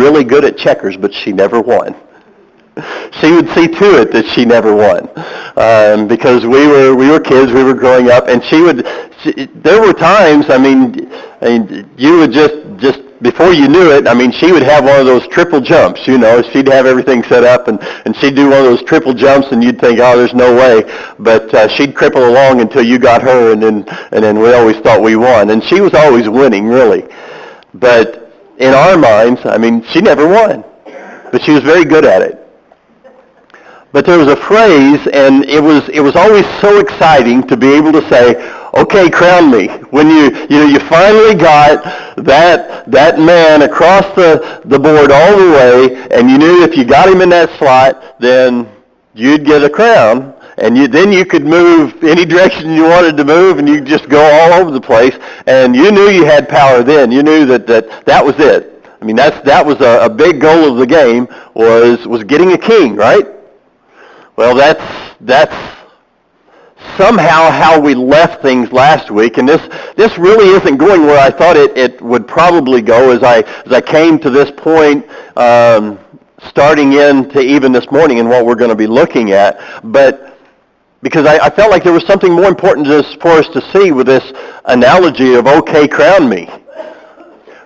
really good at checkers, but she never won. She would see to it that she never won, because we were kids, we were growing up, and there were times, you would just before you knew it, she would have one of those triple jumps, she'd have everything set up, and she'd do one of those triple jumps, and you'd think, oh, there's no way, but she'd cripple along until you got her, and then we always thought we won, and she was always winning, really. But in our minds, she never won, but she was very good at it. But there was a phrase, and it was always so exciting to be able to say, okay, crown me. When you finally got that man across the board all the way, and you knew if you got him in that slot, then you'd get a crown, and then you could move any direction you wanted to move, and you could just go all over the place, and you knew you had power then. You knew that was it. That was a big goal of the game, was getting a king, right? Well, that's somehow how we left things last week, and this really isn't going where I thought it would probably go as I came to this point, starting into even this morning and what we're going to be looking at. But because I felt like there was something more important for us to see with this analogy of okay, crown me.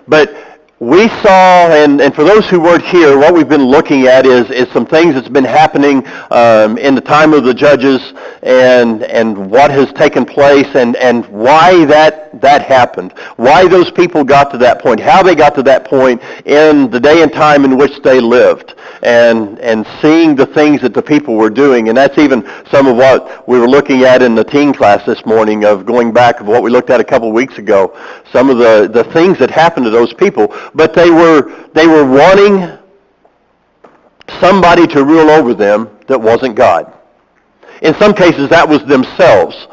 But we saw, and for those who weren't here, what we've been looking at is some things that's been happening in the time of the judges, and what has taken place, and why that happened, why those people got to that point, how they got to that point in the day and time in which they lived, and seeing the things that the people were doing. And that's even some of what we were looking at in the teen class this morning, of going back of what we looked at a couple of weeks ago, some of the things that happened to those people. But they were wanting somebody to rule over them that wasn't God. In some cases, that was themselves.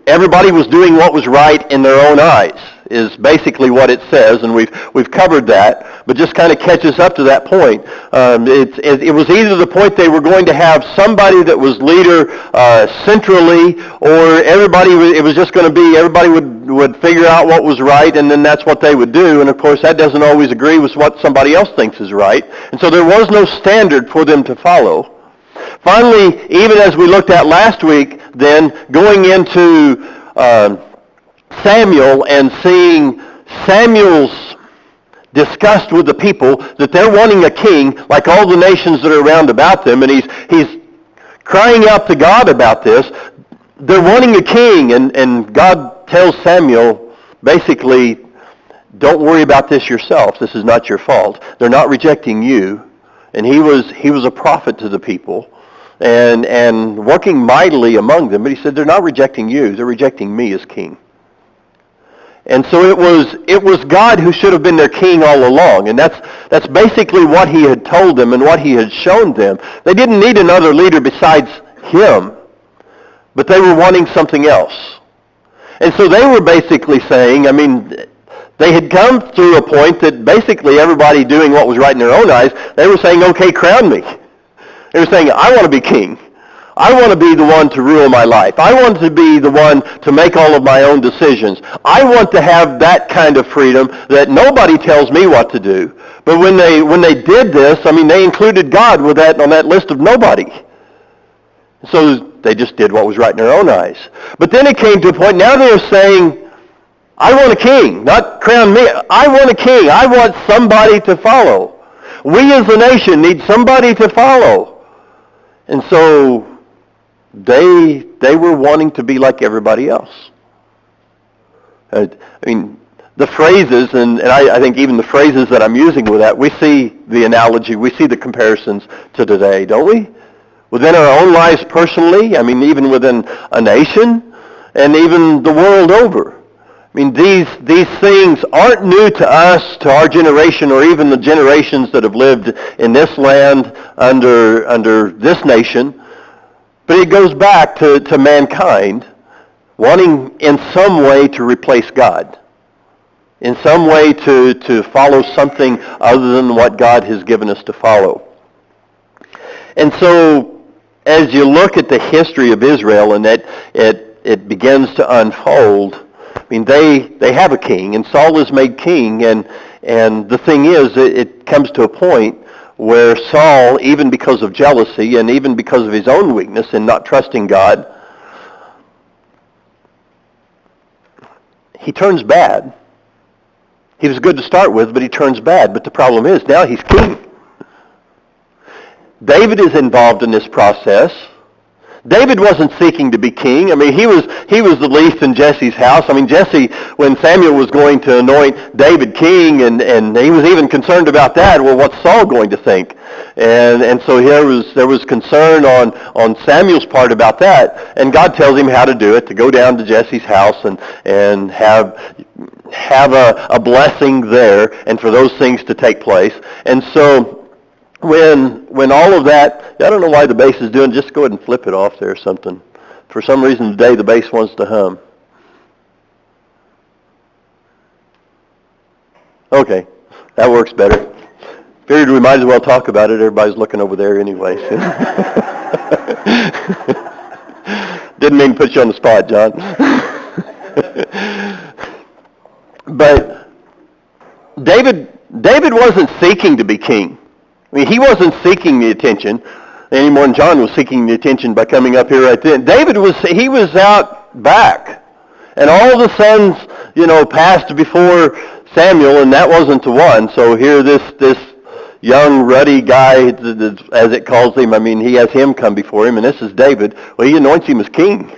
Everybody was doing what was right in their own eyes, is basically what it says, and we've covered that, but just kind of catches up to that point. It was either the point they were going to have somebody that was leader centrally, or it was just going to be everybody would figure out what was right, and then that's what they would do, and of course that doesn't always agree with what somebody else thinks is right, and so there was no standard for them to follow. Finally, even as we looked at last week, then going into Samuel and seeing Samuel's disgust with the people, that they're wanting a king like all the nations that are around about them, and he's crying out to God about this. They're wanting a king, and God tells Samuel, basically, don't worry about this yourself. This is not your fault. They're not rejecting you. And he was a prophet to the people, and working mightily among them. But he said, they're not rejecting you. They're rejecting me as king. And so it was God who should have been their king all along. And that's basically what he had told them and what he had shown them. They didn't need another leader besides him, but they were wanting something else. And so they were basically saying, they had come through a point that basically everybody doing what was right in their own eyes, they were saying, okay, crown me. They were saying, I want to be king. I want to be the one to rule my life. I want to be the one to make all of my own decisions. I want to have that kind of freedom that nobody tells me what to do. But when they did this, they included God on that list of nobody. So they just did what was right in their own eyes. But then it came to a point, now they're saying, I want a king, not crown me. I want a king. I want somebody to follow. We as a nation need somebody to follow. And so they were wanting to be like everybody else. The phrases, and I think even the phrases that I'm using with that, we see the analogy, we see the comparisons to today, don't we? Within our own lives personally, even within a nation, and even the world over. These things aren't new to us, to our generation, or even the generations that have lived in this land under this nation. But it goes back to mankind wanting in some way to replace God, in some way to follow something other than what God has given us to follow. And so as you look at the history of Israel and that it begins to unfold, they have a king, and Saul is made king, and And the thing is, it comes to a point where Saul, even because of jealousy and even because of his own weakness in not trusting God, he turns bad. He was good to start with, but he turns bad. But the problem is, now he's king. David is involved in this process. David wasn't seeking to be king. I mean, he was the least in Jesse's house. I mean, Jesse, when Samuel was going to anoint David king, and he was even concerned about that. Well, what's Saul going to think? And so there was concern on Samuel's part about that. And God tells him how to do it, to go down to Jesse's house and have a blessing there, and for those things to take place. And so when all of that, I don't know why the bass is doing, just go ahead and flip it off there or something. For some reason today the bass wants to hum. Okay, that works better. Figured we might as well talk about it. Everybody's looking over there anyway. So. Didn't mean to put you on the spot, John. But David wasn't seeking to be king. I mean, he wasn't seeking the attention any more than John was seeking the attention by coming up here right then. David was out back. And all the sons, passed before Samuel, and that wasn't the one. So here this young, ruddy guy, as it calls him, I mean, he has him come before him, and this is David. Well, he anoints him as king.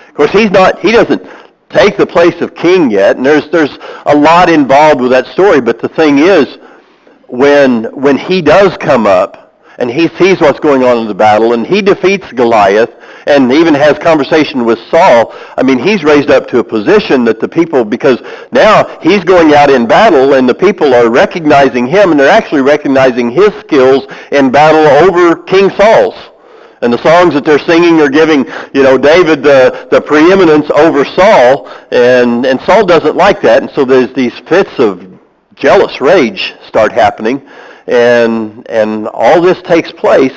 Of course, he doesn't take the place of king yet, and there's a lot involved with that story, but the thing is, when he does come up and he sees what's going on in the battle and he defeats Goliath and even has conversation with Saul, I mean, he's raised up to a position that the people, because now he's going out in battle and the people are recognizing him, and they're actually recognizing his skills in battle over King Saul's. And the songs that they're singing are giving, David the preeminence over Saul, and Saul doesn't like that, and so there's these fits of jealous rage start happening, and all this takes place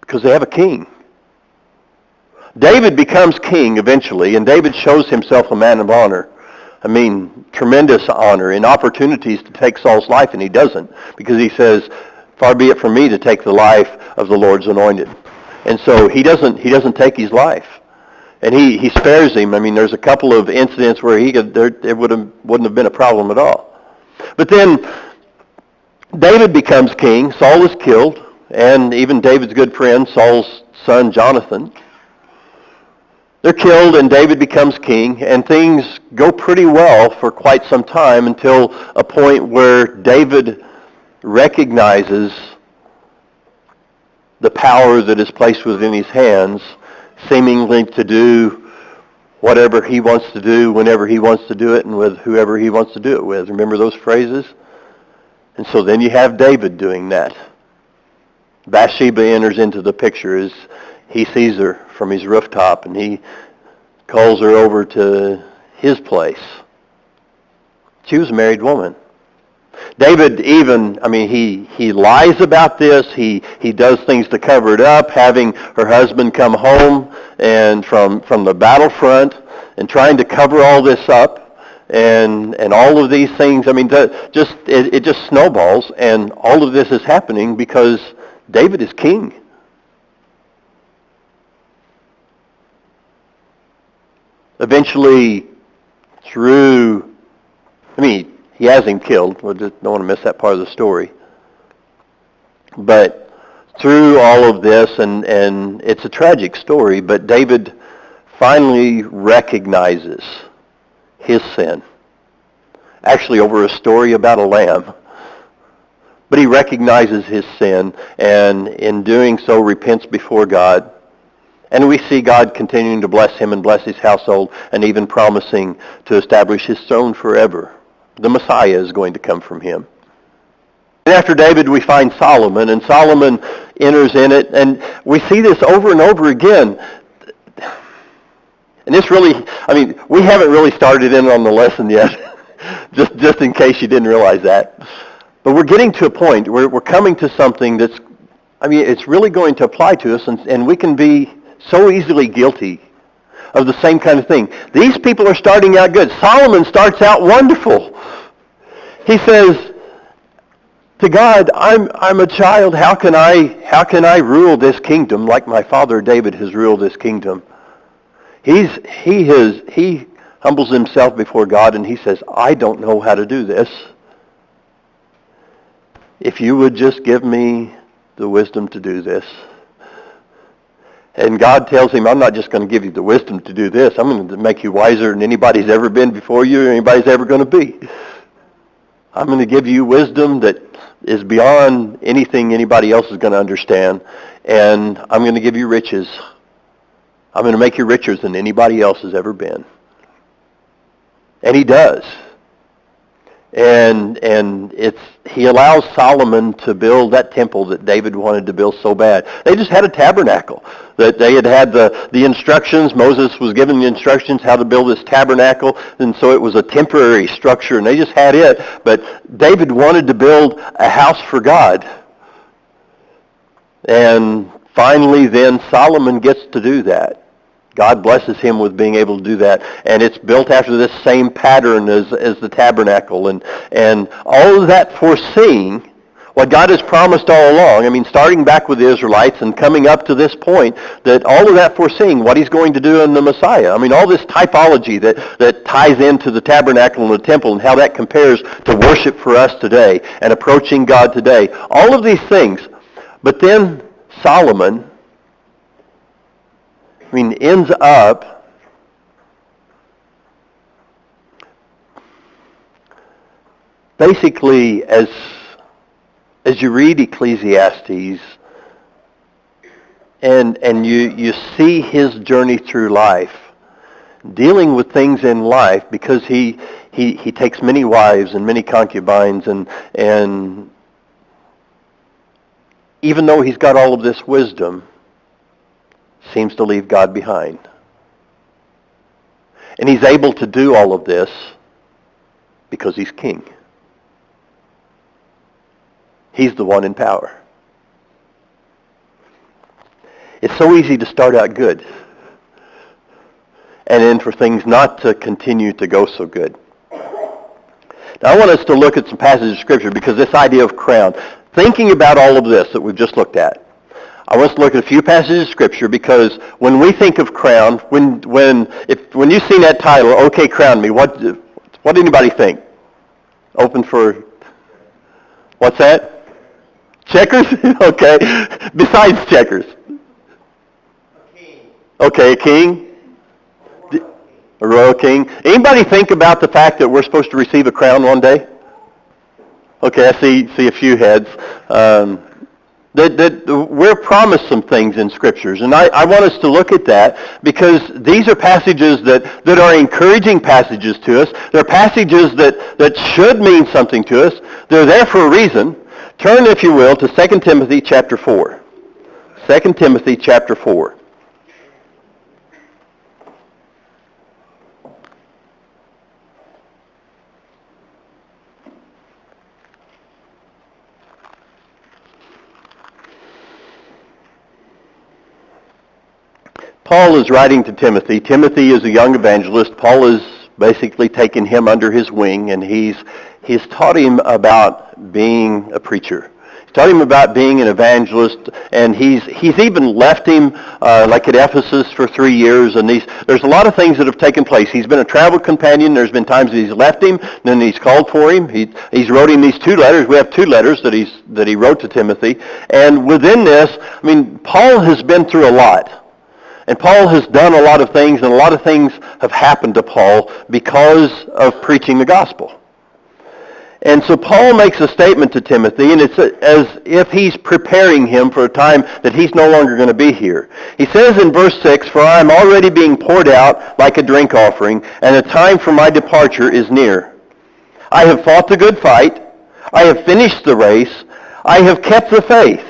because they have a king. David becomes king eventually, and David shows himself a man of honor. I mean, tremendous honor and opportunities to take Saul's life, and he doesn't, because he says, "Far be it from me to take the life of the Lord's anointed." And so he doesn't take his life. And he spares him. I mean, there's a couple of incidents where it wouldn't have been a problem at all. But then David becomes king. Saul is killed, and even David's good friend, Saul's son Jonathan, they're killed, and David becomes king, and things go pretty well for quite some time until a point where David recognizes the power that is placed within his hands, seemingly to do whatever he wants to do, whenever he wants to do it, and with whoever he wants to do it with. Remember those phrases? And so then you have David doing that. Bathsheba enters into the picture as he sees her from his rooftop, and he calls her over to his place. She was a married woman. David even, he lies about this. He does things to cover it up, having her husband come home and from the battlefront and trying to cover all this up and all of these things. I mean, it just snowballs, and all of this is happening because David is king. Eventually, he has him killed. We just don't want to miss that part of the story. But through all of this, and it's a tragic story, but David finally recognizes his sin. Actually, over a story about a lamb. But he recognizes his sin, and in doing so repents before God. And we see God continuing to bless him and bless his household, and even promising to establish his throne forever. The Messiah is going to come from him. And after David, we find Solomon, and Solomon enters in it, and we see this over and over again. And this really, we haven't really started in on the lesson yet, just in case you didn't realize that. But we're getting to a point where we're coming to something that's, it's really going to apply to us, and we can be so easily guilty of the same kind of thing. These people are starting out good. Solomon starts out wonderful. He says to God, I'm a child. How can I rule this kingdom like my father David has ruled this kingdom? He humbles himself before God and he says, I don't know how to do this. If you would just give me the wisdom to do this. And God tells him, I'm not just going to give you the wisdom to do this. I'm going to make you wiser than anybody's ever been before you or anybody's ever going to be. I'm going to give you wisdom that is beyond anything anybody else is going to understand. And I'm going to give you riches. I'm going to make you richer than anybody else has ever been. And he does. And he allows Solomon to build that temple that David wanted to build so bad. They just had a tabernacle. That they had the instructions. Moses was given the instructions how to build this tabernacle, and so it was a temporary structure, and they just had it. But David wanted to build a house for God. And finally then Solomon gets to do that. God blesses him with being able to do that. And it's built after this same pattern as the tabernacle. And all of that foreseeing what God has promised all along. I mean, starting back with the Israelites and coming up to this point, that all of that foreseeing what he's going to do in the Messiah. I mean, all this typology that ties into the tabernacle and the temple and how that compares to worship for us today and approaching God today. All of these things. But then Solomon, ends up basically as you read Ecclesiastes and you see his journey through life, dealing with things in life, because he takes many wives and many concubines, and even though he's got all of this wisdom, seems to leave God behind. And he's able to do all of this because he's king. He's the one in power. It's so easy to start out good and then for things not to continue to go so good. Now I want us to look at some passages of Scripture, because this idea of crown, thinking about all of this that we've just looked at, I want us to look at a few passages of Scripture, because when we think of crown, when you've seen that title, Okay, Crown Me, what did anybody think? Open for, what's that? Checkers? Okay. Besides checkers. A king. Okay, a king? A royal king. Anybody think about the fact that we're supposed to receive a crown one day? Okay, I see a few heads. That we're promised some things in Scriptures, and I want us to look at that, because these are passages that are encouraging passages to us. They're passages that should mean something to us. They're there for a reason. Turn, if you will, to 2 Timothy chapter 4. 2 Timothy chapter 4. Paul is writing to Timothy. Timothy is a young evangelist. Paul has basically taken him under his wing, and he's taught him about being a preacher. He's taught him about being an evangelist, and he's even left him like at Ephesus for 3 years. And there's a lot of things that have taken place. He's been a travel companion. There's been times that he's left him, then he's called for him. He's wrote him these 2 letters. We have 2 letters that he wrote to Timothy. And within this, Paul has been through a lot. And Paul has done a lot of things, and a lot of things have happened to Paul because of preaching the gospel. And so Paul makes a statement to Timothy, and it's as if he's preparing him for a time that he's no longer going to be here. He says in verse 6, "For I am already being poured out like a drink offering, and the time for my departure is near. I have fought the good fight. I have finished the race. I have kept the faith.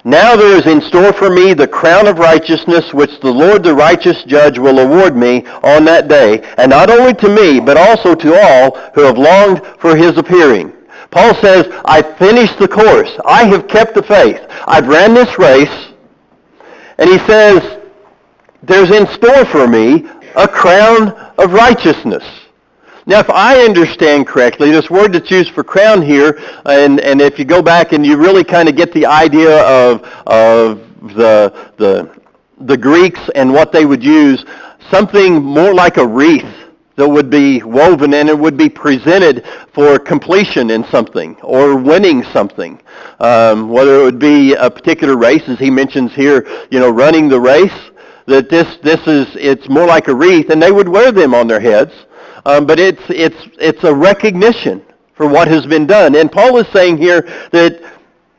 Now there is in store for me the crown of righteousness, which the Lord the righteous judge will award me on that day, and not only to me, but also to all who have longed for his appearing." Paul says, I've finished the course. I have kept the faith. I've ran this race. And he says, there's in store for me a crown of righteousness. Now, if I understand correctly, this word that's used for crown here, and if you go back and you really kind of get the idea of the Greeks and what they would use, something more like a wreath that would be woven and it would be presented for completion in something or winning something. Whether it would be a particular race, as he mentions here, running the race, that it's more like a wreath, and they would wear them on their heads. But it's a recognition for what has been done. And Paul is saying here that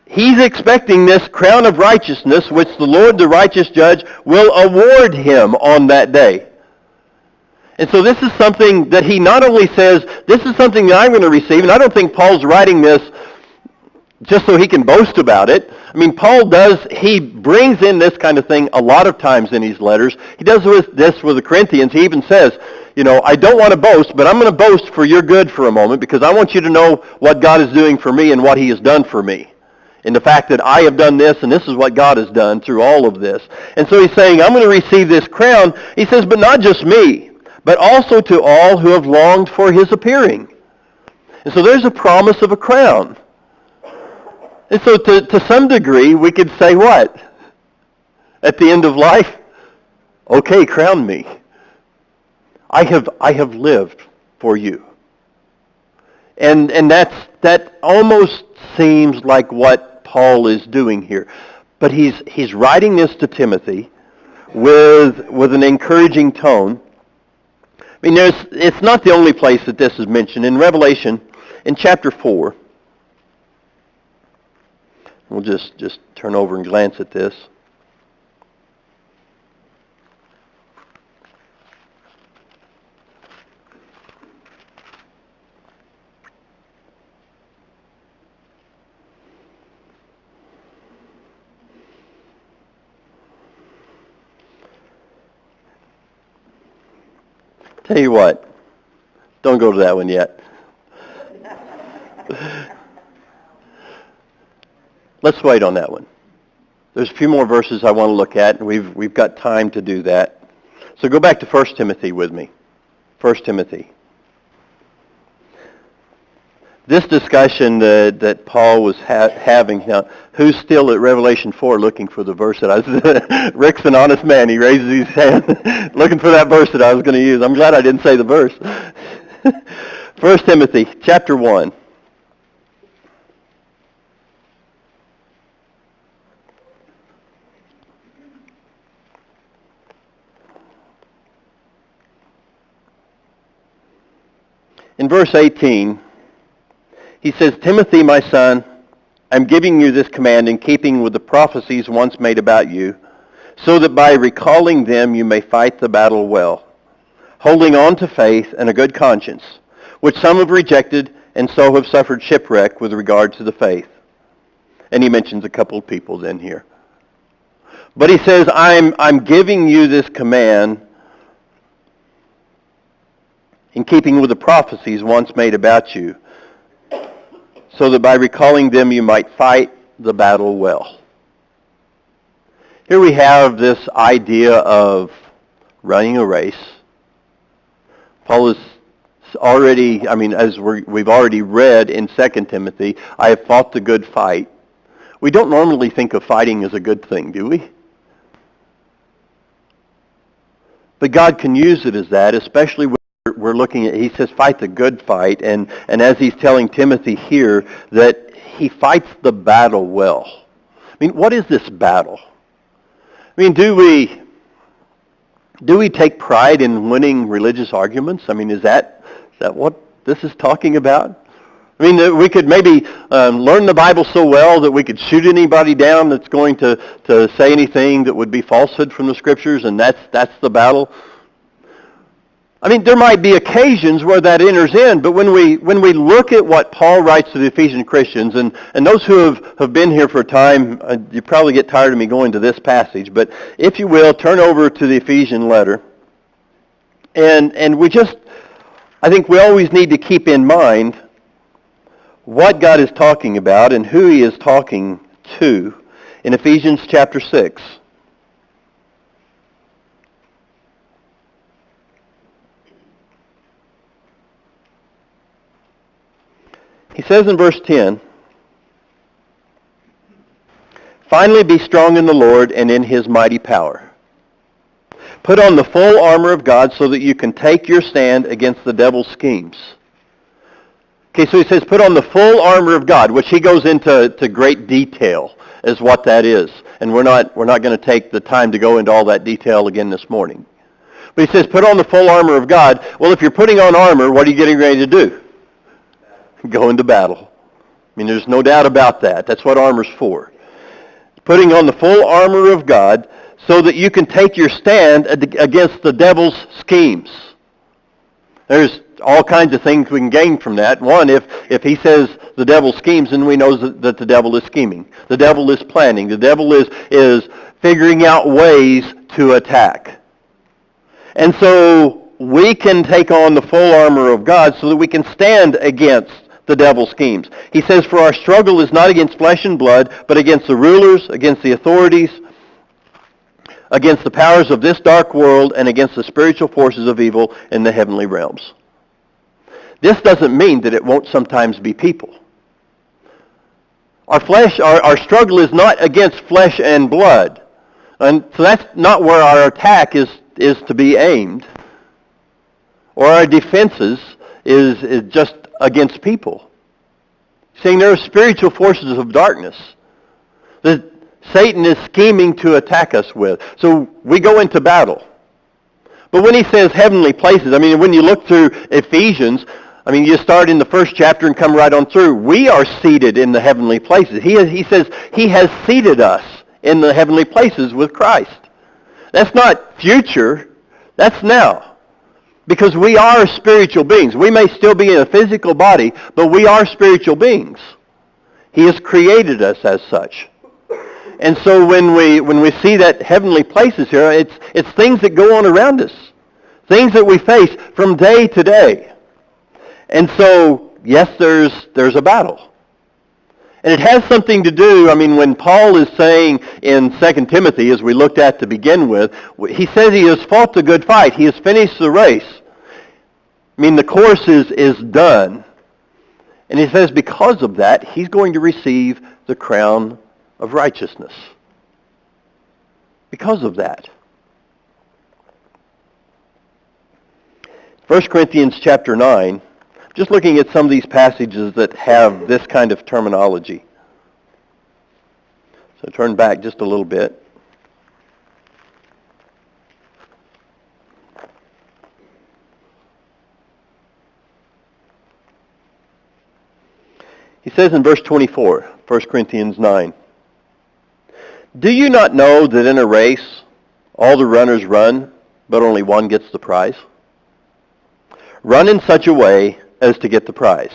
he's expecting this crown of righteousness, which the Lord, the righteous judge, will award him on that day. And so this is something that he not only says, this is something that I'm going to receive, and I don't think Paul's writing this just so he can boast about it. I mean, he brings in this kind of thing a lot of times in his letters. He does this with the Corinthians. He even says, I don't want to boast, but I'm going to boast for your good for a moment because I want you to know what God is doing for me and what he has done for me. And the fact that I have done this, and this is what God has done through all of this. And so he's saying, I'm going to receive this crown. He says, but not just me, but also to all who have longed for his appearing. And so there's a promise of a crown. And so to some degree, we could say what? At the end of life, okay, crown me. I have lived for you. And that almost seems like what Paul is doing here. But he's writing this to Timothy with an encouraging tone. I mean, it's not the only place that this is mentioned. In Revelation, in chapter 4, we'll just turn over and glance at this. Tell you what, don't go to that one yet. Let's wait on that one. There's a few more verses I want to look at, and we've got time to do that. So go back to 1 Timothy with me. 1 Timothy. This discussion that Paul was having, now, who's still at Revelation 4 looking for the verse that I was, Rick's an honest man. He raises his hand looking for that verse that I was going to use. I'm glad I didn't say the verse. 1 Timothy chapter 1. In verse 18, he says, Timothy, my son, I'm giving you this command in keeping with the prophecies once made about you, so that by recalling them you may fight the battle well, holding on to faith and a good conscience, which some have rejected and so have suffered shipwreck with regard to the faith. And he mentions a couple of people then here. But he says, I'm giving you this command in keeping with the prophecies once made about you, so that by recalling them you might fight the battle well. Here we have this idea of running a race. Paul is already, as we've already read in 2 Timothy, I have fought the good fight. We don't normally think of fighting as a good thing, do we? But God can use it as that, especially when we're looking at, he says, fight the good fight. And as he's telling Timothy here, that he fights the battle well. I mean, what is this battle? I mean, do we take pride in winning religious arguments? I mean, is that what this is talking about? I mean, we could maybe learn the Bible so well that we could shoot anybody down that's going to say anything that would be falsehood from the Scriptures, and that's the battle. I mean, there might be occasions where that enters in, but when we look at what Paul writes to the Ephesian Christians, and those who have been here for a time, you probably get tired of me going to this passage, but if you will, turn over to the Ephesian letter, and I think we always need to keep in mind what God is talking about and who he is talking to in Ephesians chapter 6. He says in verse 10, "Finally be strong in the Lord and in his mighty power. Put on the full armor of God so that you can take your stand against the devil's schemes." Okay, so he says put on the full armor of God, which he goes into great detail as what that is. And we're not going to take the time to go into all that detail again this morning. But he says put on the full armor of God. Well, if you're putting on armor, what are you getting ready to do? Go into battle. I mean, there's no doubt about that. That's what armor's for. Putting on the full armor of God so that you can take your stand against the devil's schemes. There's all kinds of things we can gain from that. One, if he says the devil schemes, then we know that the devil is scheming. The devil is planning. The devil is figuring out ways to attack. And so we can take on the full armor of God so that we can stand against the devil's schemes. He says, "For our struggle is not against flesh and blood, but against the rulers, against the authorities, against the powers of this dark world, and against the spiritual forces of evil in the heavenly realms." This doesn't mean that it won't sometimes be people. Our struggle is not against flesh and blood. And so that's not where our attack is to be aimed. Or our defenses is just against people. Saying there are spiritual forces of darkness that Satan is scheming to attack us with. So we go into battle. But when he says heavenly places, I mean, when you look through Ephesians, I mean, you start in the first chapter and come right on through. We are seated in the heavenly places. He says he has seated us in the heavenly places with Christ. That's not future. That's now. Because we are spiritual beings. We may still be in a physical body, but we are spiritual beings. He has created us as such. And so when we see that heavenly places here, it's things that go on around us. Things that we face from day to day. And so, yes, there's a battle. And it has something to do, I mean, when Paul is saying in 2 Timothy, as we looked at to begin with, he says he has fought the good fight. He has finished the race. I mean, the course is done. And he says because of that, he's going to receive the crown of righteousness. Because of that. 1 Corinthians chapter 9, just looking at some of these passages that have this kind of terminology. So turn back just a little bit. He says in verse 24, 1 Corinthians 9, "Do you not know that in a race all the runners run, but only one gets the prize? Run in such a way as to get the prize.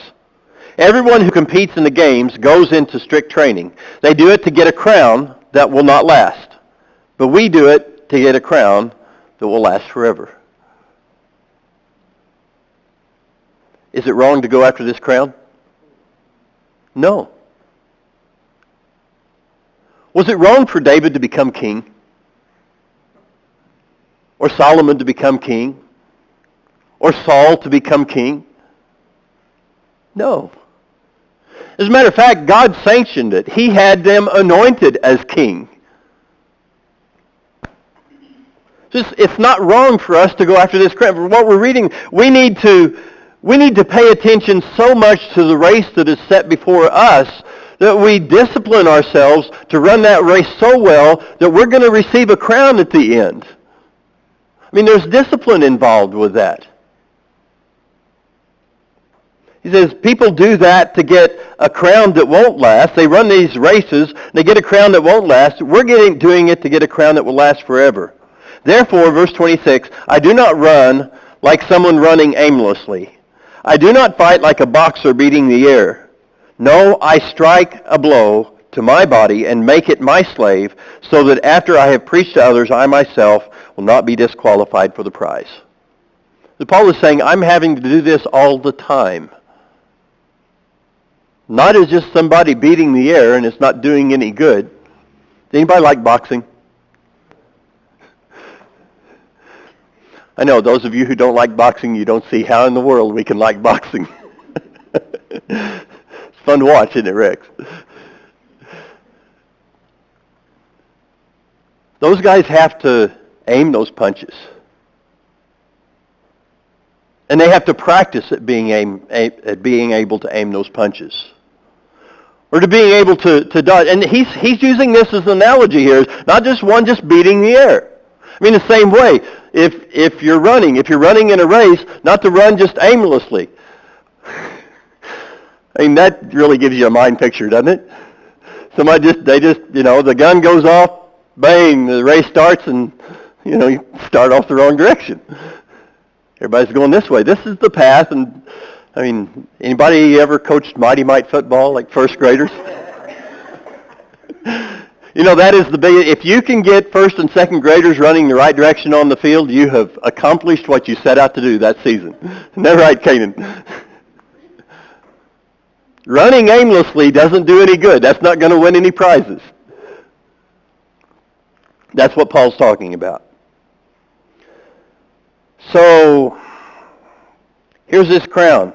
Everyone who competes in the games goes into strict training. They do it to get a crown that will not last, but we do it to get a crown that will last forever." Is it wrong to go after this crown? No. Was it wrong for David to become king? Or Solomon to become king? Or Saul to become king? No. As a matter of fact, God sanctioned it. He had them anointed as king. It's not wrong for us to go after this crown. For what we're reading, we need to pay attention so much to the race that is set before us that we discipline ourselves to run that race so well that we're going to receive a crown at the end. I mean, there's discipline involved with that. He says people do that to get a crown that won't last. They run these races, they get a crown that won't last. We're doing it to get a crown that will last forever. Therefore, verse 26, "I do not run like someone running aimlessly. I do not fight like a boxer beating the air. No, I strike a blow to my body and make it my slave, so that after I have preached to others, I myself will not be disqualified for the prize." So Paul is saying, I'm having to do this all the time. Not as just somebody beating the air and it's not doing any good. Does anybody like boxing? I know, those of you who don't like boxing, you don't see how in the world we can like boxing. fun to watch, isn't it, Rex? Those guys have to aim those punches. And they have to practice at being able to aim those punches. Or to being able to dodge. And he's using this as an analogy here. Not just one just beating the air. I mean, the same way, if you're running in a race, not to run just aimlessly. I mean, that really gives you a mind picture, doesn't it? The gun goes off, bang, the race starts, and, you start off the wrong direction. Everybody's going this way. This is the path, and, I mean, anybody ever coached Mighty Might football, like first graders? That is the big, if you can get first and second graders running the right direction on the field, you have accomplished what you set out to do that season. Isn't that right, Canaan? Running aimlessly doesn't do any good. That's not going to win any prizes. That's what Paul's talking about. So, here's this crown.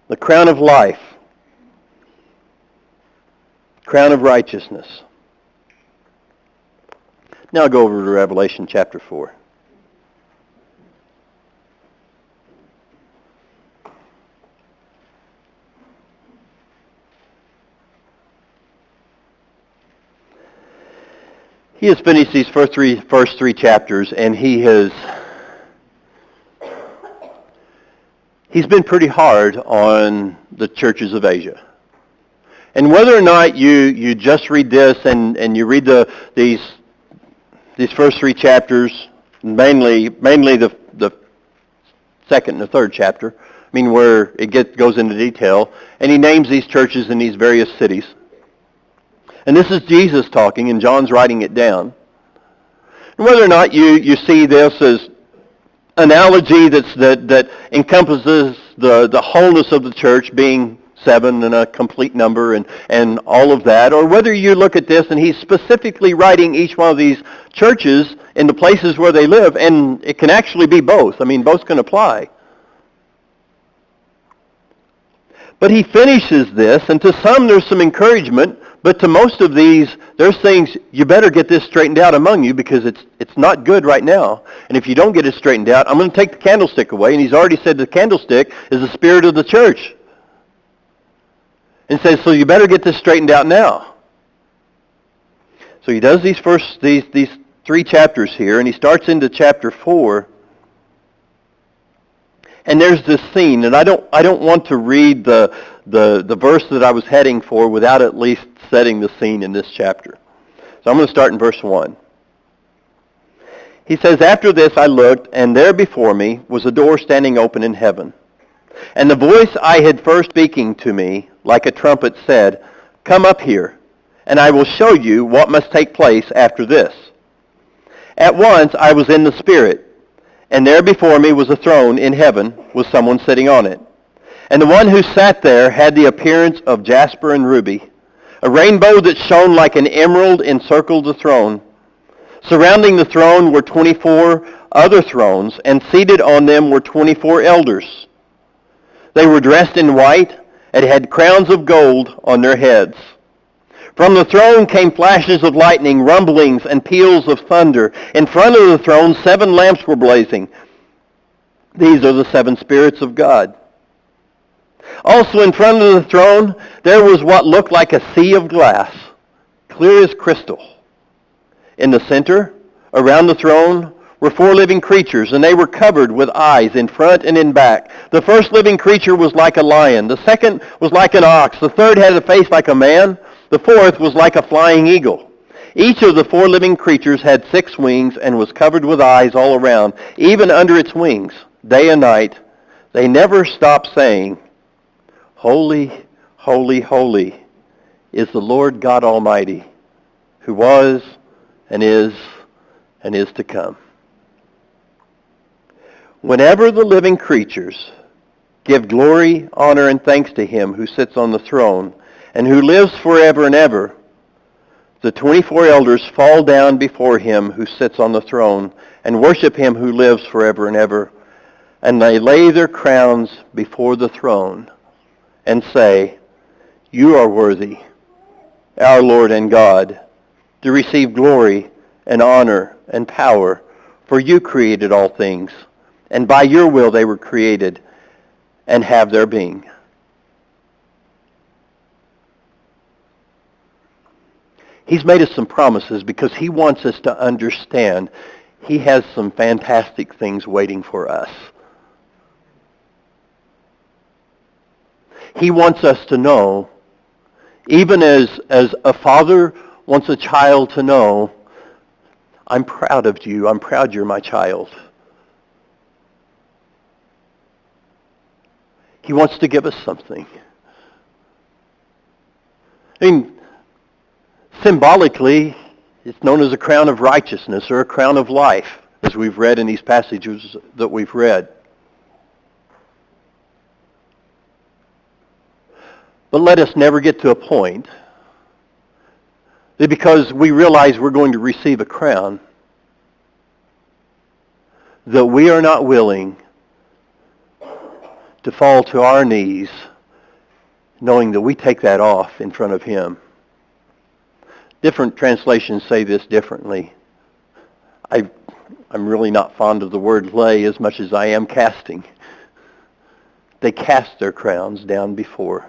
The crown of life. Crown of righteousness. Now I'll go over to Revelation chapter 4. He has finished these first three chapters, and he's been pretty hard on the churches of Asia. And whether or not you just read this and you read these first three chapters, mainly the second and the third chapter, I mean, where it goes into detail, and he names these churches in these various cities. And this is Jesus talking, and John's writing it down. And whether or not you see this as analogy that encompasses the wholeness of the church being 7 and a complete number and all of that, or whether you look at this and he's specifically writing each one of these churches in the places where they live, and it can actually be both. I mean, both can apply. But he finishes this, and to some there's some encouragement, but to most of these, there's things, you better get this straightened out among you because it's not good right now. And if you don't get it straightened out, I'm going to take the candlestick away. And he's already said the candlestick is the spirit of the church. And says, so you better get this straightened out now. So he does these 3 chapters here, and he starts into chapter 4. And there's this scene, and I don't want to read the verse that I was heading for without at least setting the scene in this chapter. So I'm going to start in verse 1. He says, after this I looked, and there before me was a door standing open in heaven. And the voice I had first speaking to me, like a trumpet, said, come up here, and I will show you what must take place after this. At once I was in the Spirit, and there before me was a throne in heaven with someone sitting on it. And the one who sat there had the appearance of jasper and ruby. A rainbow that shone like an emerald encircled the throne. Surrounding the throne were 24 other thrones, and seated on them were 24 elders. They were dressed in white and had crowns of gold on their heads. From the throne came flashes of lightning, rumblings, and peals of thunder. In front of the throne 7 lamps were blazing. These are the 7 spirits of God. Also in front of the throne there was what looked like a sea of glass, clear as crystal. In the center, around the throne, were 4 living creatures, and they were covered with eyes in front and in back. The first living creature was like a lion. The second was like an ox. The third had a face like a man. The fourth was like a flying eagle. Each of the 4 living creatures had 6 wings and was covered with eyes all around, even under its wings, day and night. They never stopped saying, holy, holy, holy is the Lord God Almighty, who was and is to come. Whenever the living creatures give glory, honor, and thanks to him who sits on the throne and who lives forever and ever, the 24 elders fall down before him who sits on the throne and worship him who lives forever and ever. And they lay their crowns before the throne and say, You are worthy, our Lord and God, to receive glory and honor and power, for you created all things, and by your will they were created and have their being. He's made us some promises because he wants us to understand he has some fantastic things waiting for us. He wants us to know, even as a father wants a child to know, I'm proud of you. I'm proud you're my child. He wants to give us something. I mean, symbolically, it's known as a crown of righteousness or a crown of life, as we've read in these passages that we've read. But let us never get to a point that because we realize we're going to receive a crown, that we are not willing to fall to our knees knowing that we take that off in front of him. Different translations say this differently. I'm really not fond of the word lay as much as I am casting. They cast their crowns down before.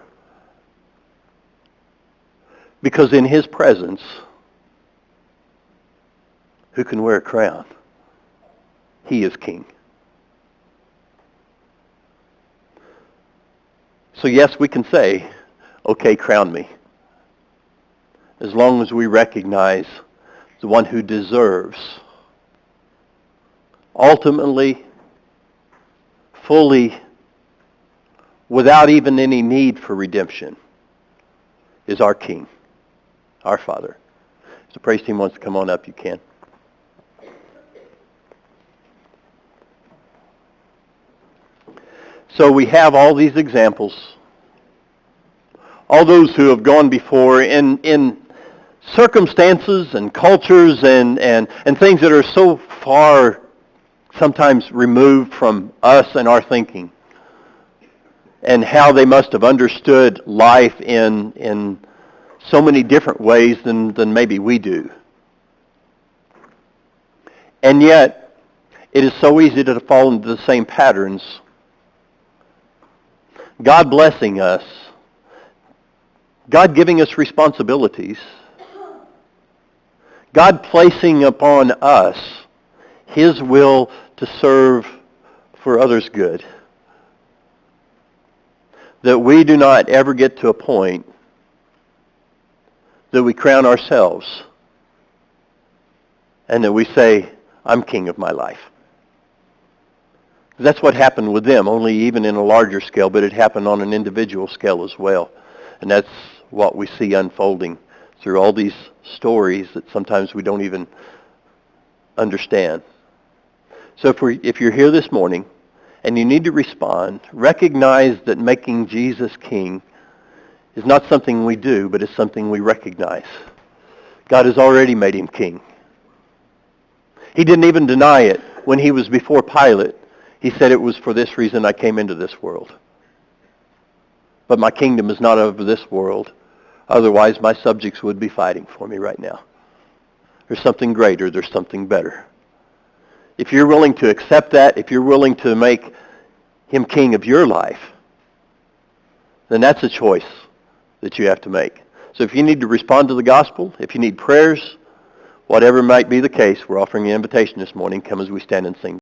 Because in his presence, who can wear a crown? He is king. So yes, we can say, okay, crown me. As long as we recognize the one who deserves, ultimately, fully, without even any need for redemption, is our King, our Father. If the praise team wants to come on up, you can. So we have all these examples, all those who have gone before in circumstances and cultures and things that are so far sometimes removed from us and our thinking, and how they must have understood life in so many different ways than maybe we do. And yet, it is so easy to fall into the same patterns. God blessing us, God giving us responsibilities, God placing upon us his will to serve for others' good. That we do not ever get to a point that we crown ourselves and that we say, I'm king of my life. That's what happened with them, only even in a larger scale, but it happened on an individual scale as well. And that's what we see unfolding through all these stories that sometimes we don't even understand. So if you're here this morning and you need to respond, recognize that making Jesus king is not something we do, but it's something we recognize. God has already made him king. He didn't even deny it when he was before Pilate. He said, it was for this reason I came into this world. But my kingdom is not of this world. Otherwise, my subjects would be fighting for me right now. There's something greater. There's something better. If you're willing to accept that, if you're willing to make him king of your life, then that's a choice that you have to make. So if you need to respond to the gospel, if you need prayers, whatever might be the case, we're offering you an invitation this morning. Come as we stand and sing.